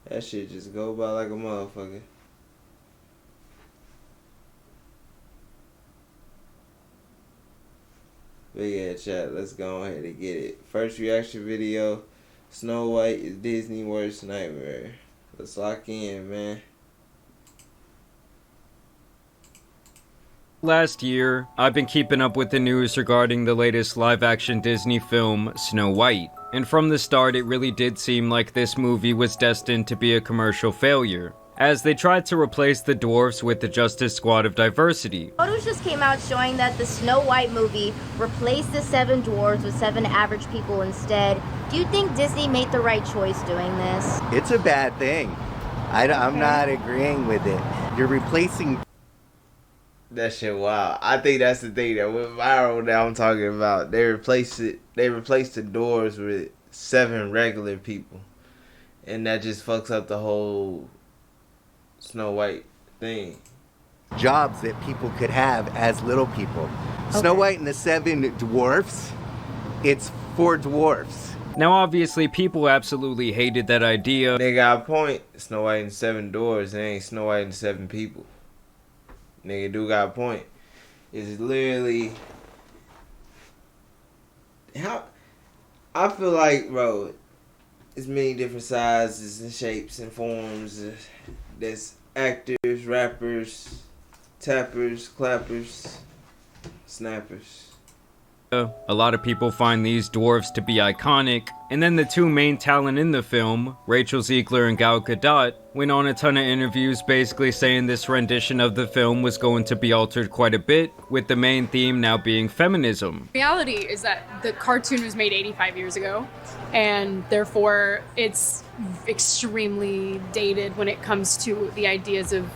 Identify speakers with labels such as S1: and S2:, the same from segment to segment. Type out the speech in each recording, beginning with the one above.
S1: That shit just go by like a motherfucker. But yeah, chat, let's go ahead and get it. First reaction video, Snow White is Disney's worst nightmare. Let's lock in, man.
S2: Last year, I've been keeping up with the news regarding the latest live-action Disney film, Snow White. And from the start, it really did seem like this movie was destined to be a commercial failure, as they tried to replace the dwarfs with the Justice Squad of Diversity.
S3: Photos just came out showing that the Snow White movie replaced the 7 dwarves with 7 average people instead. Do you think Disney made the right choice doing this?
S4: It's a bad thing. I'm not agreeing with it. You're replacing...
S1: That shit wild. I think that's the thing that went viral that I'm talking about. They replaced the doors with 7 regular people. And that just fucks up the whole Snow White thing.
S4: Jobs that people could have as little people. Okay. Snow White and the 7 dwarfs, it's 4 dwarfs.
S2: Now obviously people absolutely hated that idea.
S1: They got a point. Snow White and 7 dwarfs, it ain't Snow White and 7 people. Nigga do got a point. It's literally how I feel like, bro, it's many different sizes and shapes and forms. There's actors, rappers, tappers, clappers, snappers.
S2: A lot of people find these dwarves to be iconic, and then the 2 main talent in the film, Rachel Zegler and Gal Gadot, went on a ton of interviews basically saying this rendition of the film was going to be altered quite a bit, with the main theme now being feminism.
S5: Reality is that the cartoon was made 85 years ago, and therefore it's extremely dated when it comes to the ideas of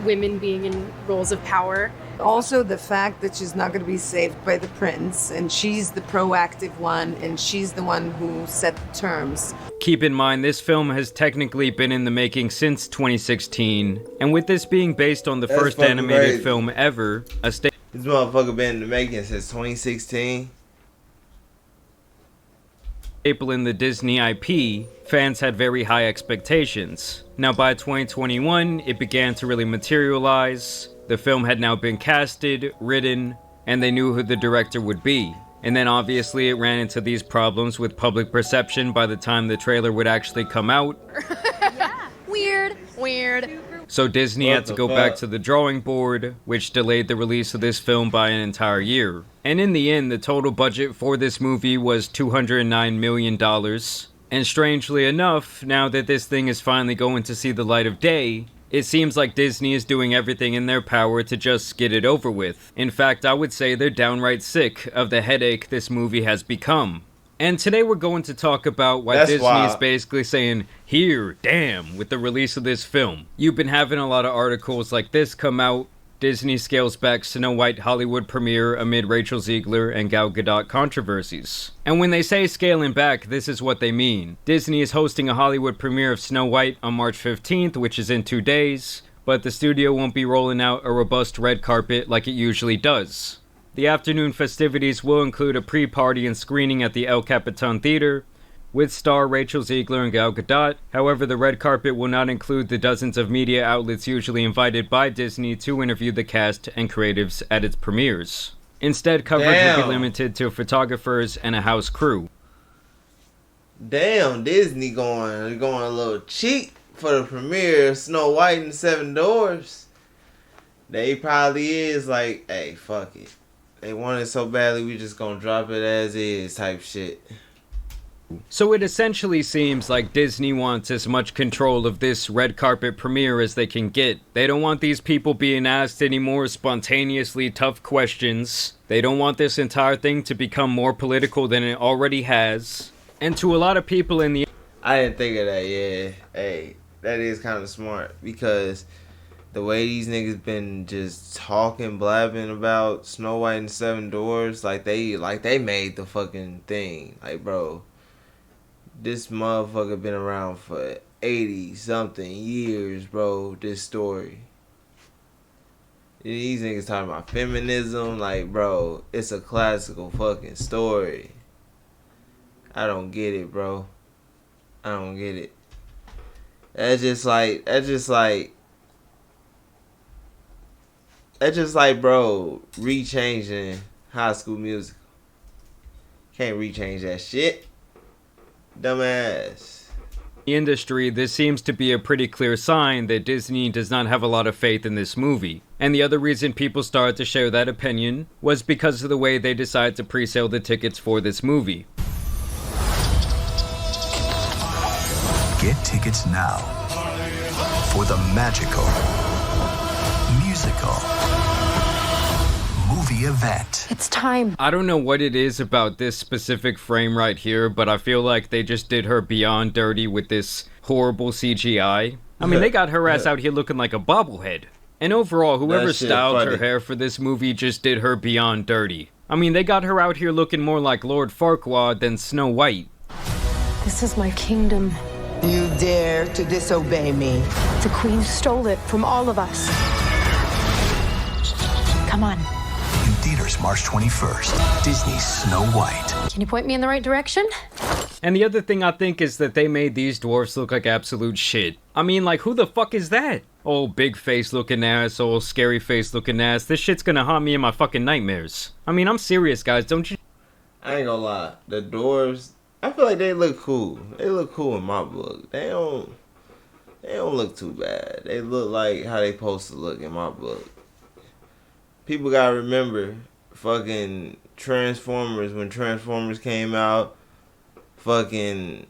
S5: women being in roles of power.
S6: Also, the fact that she's not going to be saved by the prince, and she's the proactive one, and she's the one who set the terms.
S2: Keep in mind, this film has technically been in the making since 2016, and with this being based on the first animated film ever,
S1: this motherfucker been in the making since 2016.
S2: Staple in the Disney IP, fans had very high expectations. Now by 2021, it began to really materialize. The film had now been casted, written, and they knew who the director would be. And then obviously it ran into these problems with public perception by the time the trailer would actually come out.
S5: Yeah. Weird.
S2: So Disney had to go back to the drawing board, which delayed the release of this film by an entire year. And in the end, the total budget for this movie was $209 million. And strangely enough, now that this thing is finally going to see the light of day, it seems like Disney is doing everything in their power to just get it over with. In fact, I would say they're downright sick of the headache this movie has become. And today we're going to talk about why Disney is basically saying, here, damn, with the release of this film. You've been having a lot of articles like this come out. Disney scales back Snow White Hollywood premiere amid Rachel Zegler and Gal Gadot controversies. And when they say scaling back, this is what they mean. Disney is hosting a Hollywood premiere of Snow White on March 15th, which is in 2 days, but the studio won't be rolling out a robust red carpet like it usually does. The afternoon festivities will include a pre-party and screening at the El Capitan Theater, with star Rachel Zegler and Gal Gadot. However, the red carpet will not include the dozens of media outlets usually invited by Disney to interview the cast and creatives at its premieres. Instead, coverage will be limited to photographers and a house crew.
S1: Damn, Disney going a little cheap for the premiere of Snow White and the 7 Dwarfs. They probably is like, hey, fuck it. They want it so badly, we just gonna drop it as is type shit.
S2: So it essentially seems like Disney wants as much control of this red carpet premiere as they can get. They don't want these people being asked any more spontaneously tough questions. They don't want this entire thing to become more political than it already has. And to a lot of people in the...
S1: I didn't think of that, yeah. Hey, that is kind of smart, because the way these niggas been just talking, blabbing about Snow White and 7 Dwarfs, like they made the fucking thing. Like, bro, this motherfucker been around for 80 something years, bro. This story. These niggas talking about feminism, like, bro, it's a classical fucking story. I don't get it, bro. I don't get it. That's just like, bro, rechanging High School Musical. Can't rechange that shit. Dumbass.
S2: The industry, this seems to be a pretty clear sign that Disney does not have a lot of faith in this movie. And the other reason people started to share that opinion was because of the way they decided to pre-sale the tickets for this movie.
S7: Get tickets now for the magical, musical, movie event.
S8: It's time.
S2: I don't know what it is about this specific frame right here, but I feel like they just did her beyond dirty with this horrible CGI. I mean, they got her ass out here looking like a bobblehead. And overall, whoever styled her hair for this movie just did her beyond dirty. I mean, they got her out here looking more like Lord Farquaad than Snow White.
S8: This is my kingdom.
S9: You dare to disobey me?
S8: The queen stole it from all of us. Come on.
S7: In theaters March 21st, Disney's Snow White.
S8: Can you point me in the right direction?
S2: And the other thing I think is that they made these dwarfs look like absolute shit. I mean, like, who the fuck is that? Oh, big face looking ass, oh, scary face looking ass. This shit's gonna haunt me in my fucking nightmares. I mean, I'm serious, guys, don't you?
S1: I ain't gonna lie. The dwarves, I feel like they look cool. They look cool in my book. They don't look too bad. They look like how they supposed to look in my book. People gotta remember, fucking Transformers, when Transformers came out, fucking,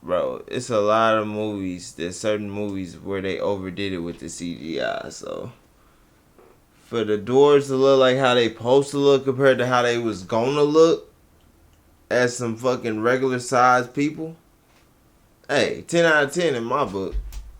S1: bro, it's a lot of movies, there's certain movies where they overdid it with the CGI, so for the dwarves to look like how they supposed to look compared to how they was gonna look as some fucking regular sized people, hey, 10 out of 10 in my book.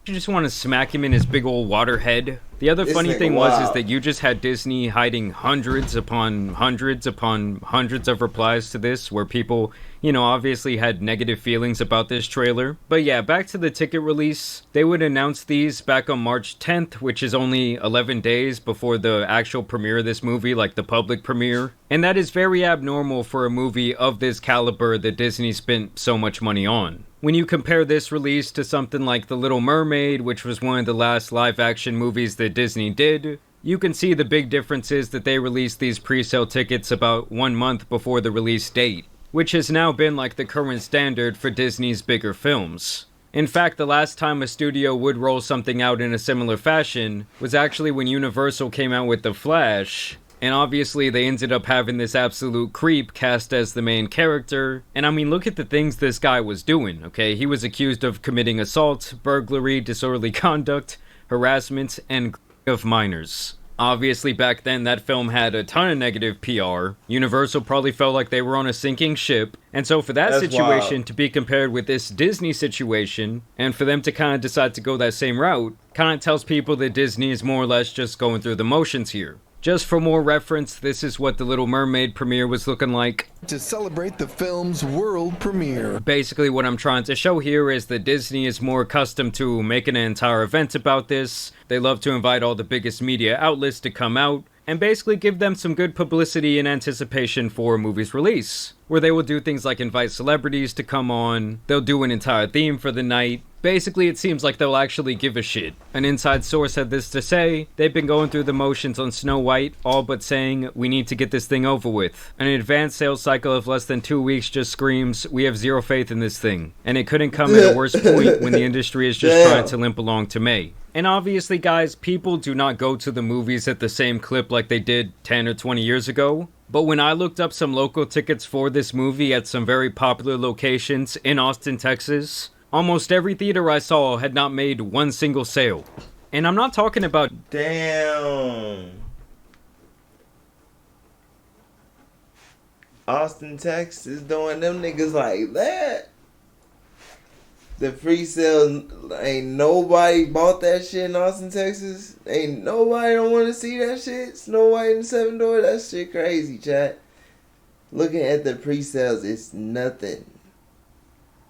S2: You just want to smack him in his big old water head. The other funny thing is that you just had Disney hiding hundreds upon hundreds upon hundreds of replies to this, where people, you know, obviously had negative feelings about this trailer. But yeah, back to the ticket release. They would announce these back on March 10th, which is only 11 days before the actual premiere of this movie, like the public premiere. And that is very abnormal for a movie of this caliber that Disney spent so much money on. When you compare this release to something like The Little Mermaid, which was one of the last live-action movies that Disney did, you can see the big difference is that they released these pre-sale tickets about 1 month before the release date, which has now been like the current standard for Disney's bigger films. In fact, the last time a studio would roll something out in a similar fashion was actually when Universal came out with The Flash. And obviously they ended up having this absolute creep cast as the main character. And I mean, look at the things this guy was doing, okay? He was accused of committing assault, burglary, disorderly conduct, harassment, and of minors. Obviously back then that film had a ton of negative PR. Universal probably felt like they were on a sinking ship. And so for that situation to be compared with this Disney situation, and for them to kind of decide to go that same route, kind of tells people that Disney is more or less just going through the motions here. Just for more reference, this is what The Little Mermaid premiere was looking like
S10: to celebrate the film's world premiere.
S2: Basically what I'm trying to show here is that Disney is more accustomed to making an entire event about this. They love to invite all the biggest media outlets to come out and basically give them some good publicity in anticipation for a movie's release, where they will do things like invite celebrities to come on, they'll do an entire theme for the night. Basically, it seems like they'll actually give a shit. An inside source had this to say: they've been going through the motions on Snow White, all but saying, we need to get this thing over with. An advanced sales cycle of less than 2 weeks just screams, we have zero faith in this thing. And it couldn't come at a worse point when the industry is just trying to limp along to May. And obviously, guys, people do not go to the movies at the same clip like they did 10 or 20 years ago. But when I looked up some local tickets for this movie at some very popular locations in Austin, Texas, almost every theater I saw had not made one single sale. And I'm not talking about...
S1: Damn. Austin, Texas doing them niggas like that. The pre-sale, ain't nobody bought that shit in Austin, Texas. Ain't nobody don't want to see that shit. Snow White and Seven Dwarfs, that shit crazy, chat. Looking at the pre-sales, it's nothing.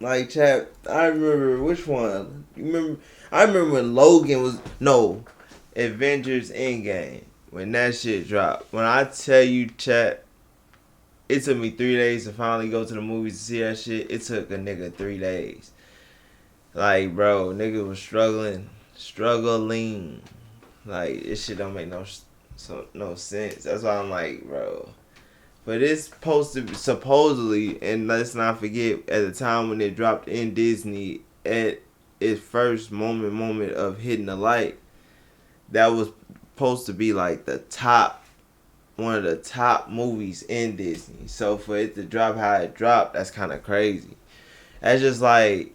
S1: Like, chat, I remember, which one? I remember when Logan was, Avengers Endgame. When that shit dropped. When I tell you, chat, it took me 3 days to finally go to the movies to see that shit. It took a nigga 3 days. Like, bro, nigga was struggling. Like, this shit don't make no sense. That's why I'm like, bro. But it's supposed to be, supposedly, and let's not forget, at the time when it dropped in Disney, at its first moment of hitting the light, that was supposed to be like one of the top movies in Disney. So for it to drop how it dropped, that's kind of crazy. That's just like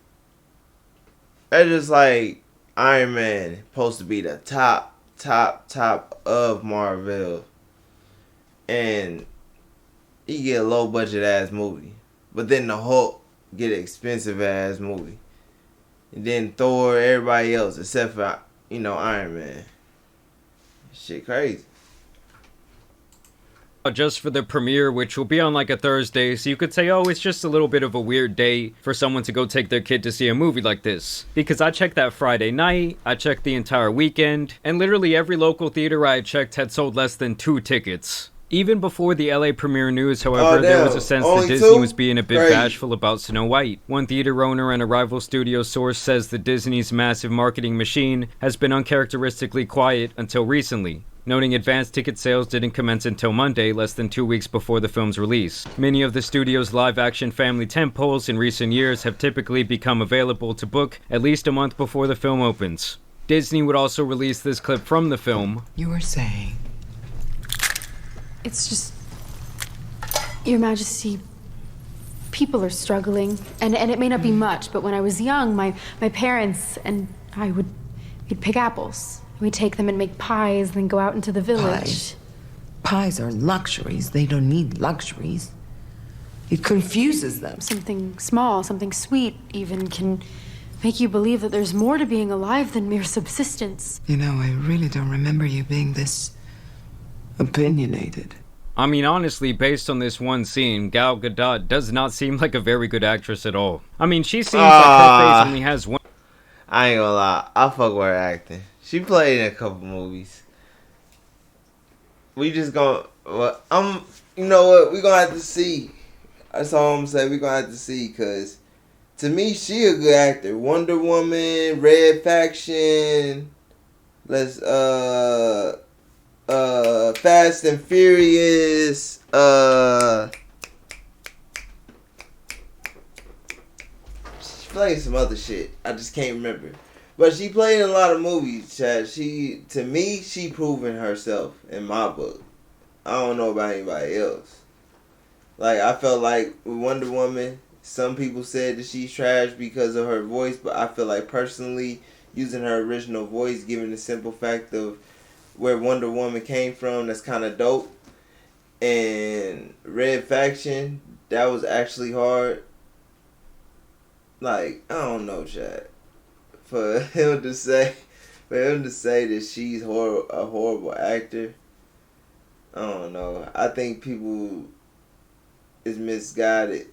S1: Iron Man supposed to be the top of Marvel, and you get a low budget ass movie, but then the Hulk get an expensive ass movie, and then Thor, everybody else except for Iron Man. Shit crazy.
S2: Just for the premiere, which will be on like a Thursday, so you could say, oh, it's just a little bit of a weird day for someone to go take their kid to see a movie like this. Because I checked that Friday night, I checked the entire weekend, and literally every local theater I checked had sold less than 2 tickets. Even before the LA premiere news, however, there was a sense that Disney was being a bit bashful about Snow White. One theater owner and a rival studio source says that Disney's massive marketing machine has been uncharacteristically quiet until recently, noting advanced ticket sales didn't commence until Monday, less than 2 weeks before the film's release. Many of the studio's live-action family tentpoles in recent years have typically become available to book at least a month before the film opens. Disney would also release this clip from the film.
S9: You were saying?
S5: It's just, Your Majesty, people are struggling, and it may not be much, but when I was young, my parents and I we'd pick apples. We'd take them and make pies, then go out into the village.
S9: Pies are luxuries. They don't need luxuries. It confuses them.
S5: Something small, something sweet even, can make you believe that there's more to being alive than mere subsistence.
S9: You know, I really don't remember you being this opinionated.
S2: I mean, honestly, based on this one scene, Gal Gadot does not seem like a very good actress at all. I mean, she seems like her face only has one.
S1: I ain't gonna lie, I fuck with her acting. She played in a couple movies. We just gonna, you know what? We gonna have to see. That's all I'm saying. We gonna have to see, cause to me, she a good actor. Wonder Woman, Red Faction. Fast and Furious. She's playing some other shit. I just can't remember. But she played in a lot of movies, Chad. She proven herself in my book. I don't know about anybody else. Like, I felt like with Wonder Woman, some people said that she's trash because of her voice, but I feel like personally, using her original voice, given the simple fact of where Wonder Woman came from, that's kind of dope. And Red Faction, that was actually hard. Like, I don't know, Chad. For him to say that she's a horrible actor, I don't know. I think people is misguided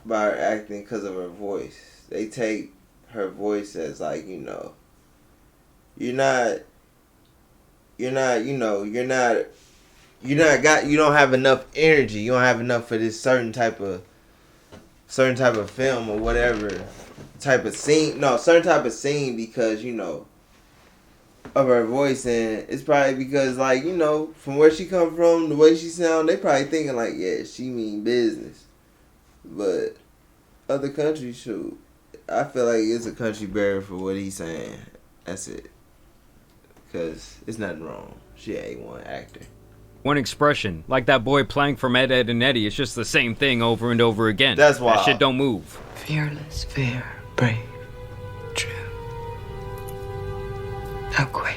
S1: by her acting because of her voice. They take her voice as like, you know, you don't have enough energy. You don't have enough for this certain type of film or whatever type of scene. No, certain type of scene because, you know, of her voice, and it's probably because, like, you know, from where she come from, the way she sound, they probably thinking like, yeah, she mean business. But other countries, shoot, I feel like it's a country barrier for what he's saying. That's it. Because it's nothing wrong. She ain't one actor.
S2: One expression, like that boy Plank from Ed, Edd and Eddy. It's just the same thing over and over again.
S1: That's why
S2: that shit don't move.
S9: Fearless, fair, brave, true. How quaint.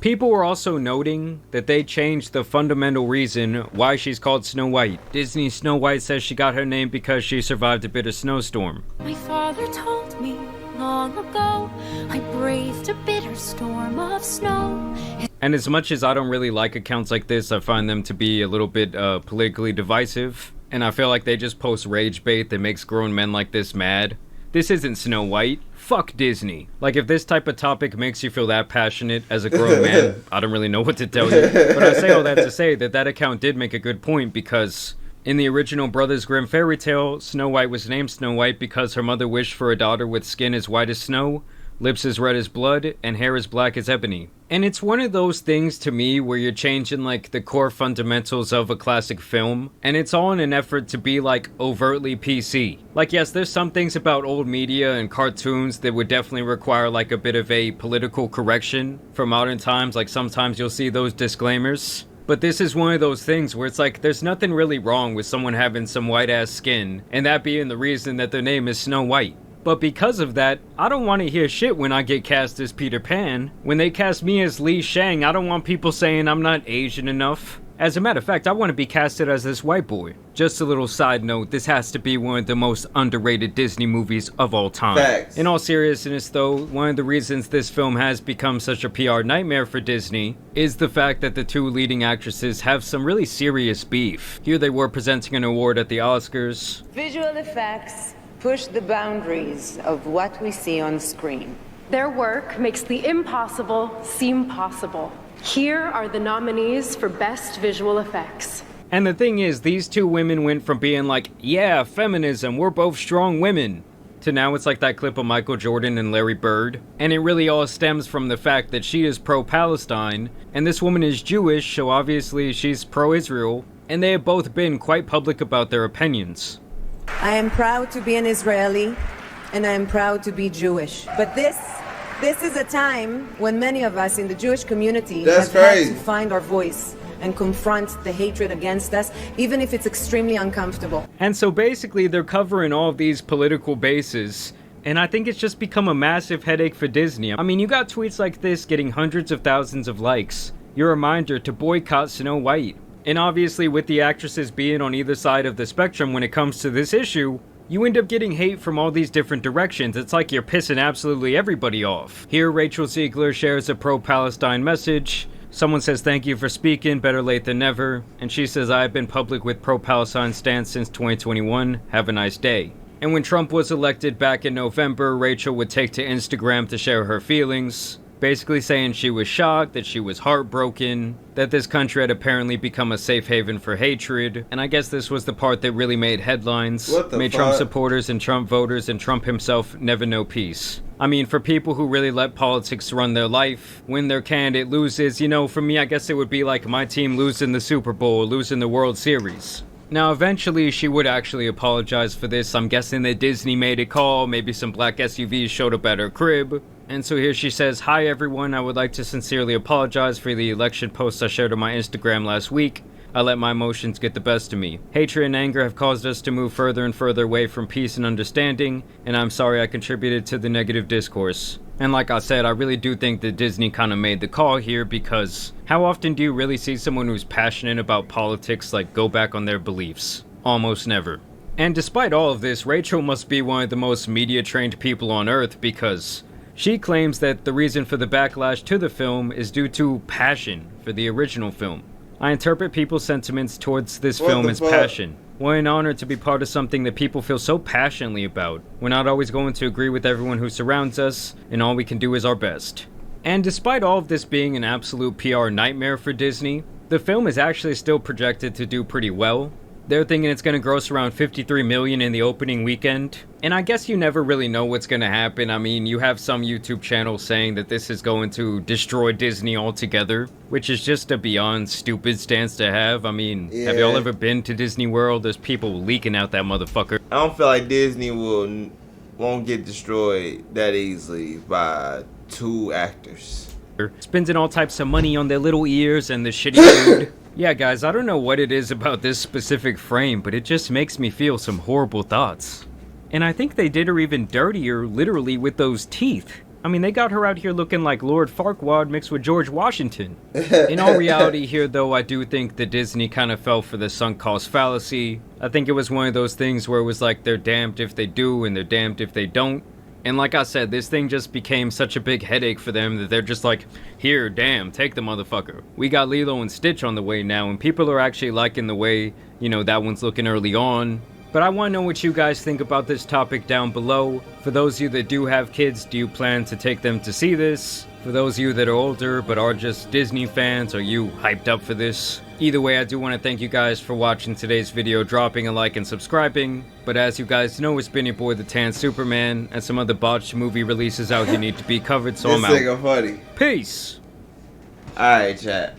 S2: People were also noting that they changed the fundamental reason why she's called Snow White. Disney's Snow White says she got her name because she survived a bitter snowstorm.
S11: My father told me long ago I braved a bitter storm of snow.
S2: And as much as I don't really like accounts like this, I find them to be a little bit politically divisive. And I feel like they just post rage bait that makes grown men like this mad. This isn't Snow White. Fuck Disney. Like, if this type of topic makes you feel that passionate as a grown man, I don't really know what to tell you. But I say all that to say that account did make a good point, because In the original Brothers Grimm fairy tale, Snow White was named Snow White because her mother wished for a daughter with skin as white as snow, lips as red as blood, and hair as black as ebony. And it's one of those things to me where you're changing like the core fundamentals of a classic film, and it's all in an effort to be like overtly PC. Like yes, there's some things about old media and cartoons that would definitely require like a bit of a political correction for modern times, like sometimes you'll see those disclaimers. But this is one of those things where it's like there's nothing really wrong with someone having some white ass skin, and that being the reason that their name is Snow White. But because of that, I don't want to hear shit when I get cast as Peter Pan. When they cast me as Li Shang, I don't want people saying I'm not Asian enough. As a matter of fact, I want to be casted as this white boy. Just a little side note, this has to be one of the most underrated Disney movies of all time.
S1: Facts.
S2: In all seriousness though, one of the reasons this film has become such a PR nightmare for Disney is the fact that the two leading actresses have some really serious beef. Here they were presenting an award at the Oscars.
S6: Visual effects push the boundaries of what we see on screen.
S8: Their work makes the impossible seem possible. Here are the nominees for Best Visual Effects.
S2: And the thing is, these two women went from being like, yeah, feminism, we're both strong women, to now it's like that clip of Michael Jordan and Larry Bird. And it really all stems from the fact that she is pro-Palestine, and this woman is Jewish, so obviously she's pro-Israel, and they have both been quite public about their opinions.
S6: I am proud to be an Israeli, and I am proud to be Jewish. But this is a time when many of us in the Jewish community have had to find our voice and confront the hatred against us, even if it's extremely uncomfortable.
S2: And so basically they're covering all of these political bases, and I think it's just become a massive headache for Disney. I mean, you got tweets like this getting hundreds of thousands of likes. Your reminder to boycott Snow White. And obviously with the actresses being on either side of the spectrum when it comes to this issue, you end up getting hate from all these different directions. It's like you're pissing absolutely everybody off. Here Rachel Zegler shares a pro-Palestine message. Someone says thank you for speaking, better late than never. And she says I have been public with pro-Palestine stance since 2021. Have a nice day. And when Trump was elected back in November, Rachel would take to Instagram to share her feelings. Basically saying she was shocked, that she was heartbroken, that this country had apparently become a safe haven for hatred, and I guess this was the part that really made headlines. Made Trump supporters and Trump voters and Trump himself never know peace. I mean, for people who really let politics run their life, when their candidate loses, you know, for me I guess it would be like my team losing the Super Bowl, losing the World Series. Now, eventually, she would actually apologize for this. I'm guessing that Disney made a call, maybe some black SUVs showed up at her crib. And so here she says, "Hi everyone, I would like to sincerely apologize for the election post I shared on my Instagram last week. I let my emotions get the best of me. Hatred and anger have caused us to move further and further away from peace and understanding, and I'm sorry I contributed to the negative discourse." And like I said, I really do think that Disney kind of made the call here, because how often do you really see someone who's passionate about politics like go back on their beliefs? Almost never. And despite all of this, Rachel must be one of the most media trained people on earth, because she claims that the reason for the backlash to the film is due to passion for the original film. I interpret people's sentiments towards this film as passion. What an honor to be part of something that people feel so passionately about. We're not always going to agree with everyone who surrounds us, and all we can do is our best. And despite all of this being an absolute PR nightmare for Disney, the film is actually still projected to do pretty well. They're thinking it's going to gross around $53 million in the opening weekend. And I guess you never really know what's going to happen. I mean, you have some YouTube channels saying that this is going to destroy Disney altogether, which is just a beyond stupid stance to have. I mean, have y'all ever been to Disney World? There's people leaking out that motherfucker.
S1: I don't feel like Disney won't get destroyed that easily by two actors.
S2: Spending all types of money on their little ears and the shitty food. Yeah, guys, I don't know what it is about this specific frame, but it just makes me feel some horrible thoughts. And I think they did her even dirtier, literally, with those teeth. I mean, they got her out here looking like Lord Farquaad mixed with George Washington. In all reality here, though, I do think that Disney kind of fell for the sunk cost fallacy. I think it was one of those things where it was like, they're damned if they do, and they're damned if they don't. And like I said, this thing just became such a big headache for them that they're just like, here, damn, take the motherfucker. We got Lilo and Stitch on the way now, and people are actually liking the way, you know, that one's looking early on. But I want to know what you guys think about this topic down below. For those of you that do have kids, do you plan to take them to see this? For those of you that are older but are just Disney fans, are you hyped up for this? Either way, I do want to thank you guys for watching today's video, dropping a like and subscribing. But as you guys know, it's been your boy the Tan Superman, and some other botched movie releases out here need to be covered, so I'm out.
S1: This nigga funny.
S2: Peace!
S1: Alright, chat.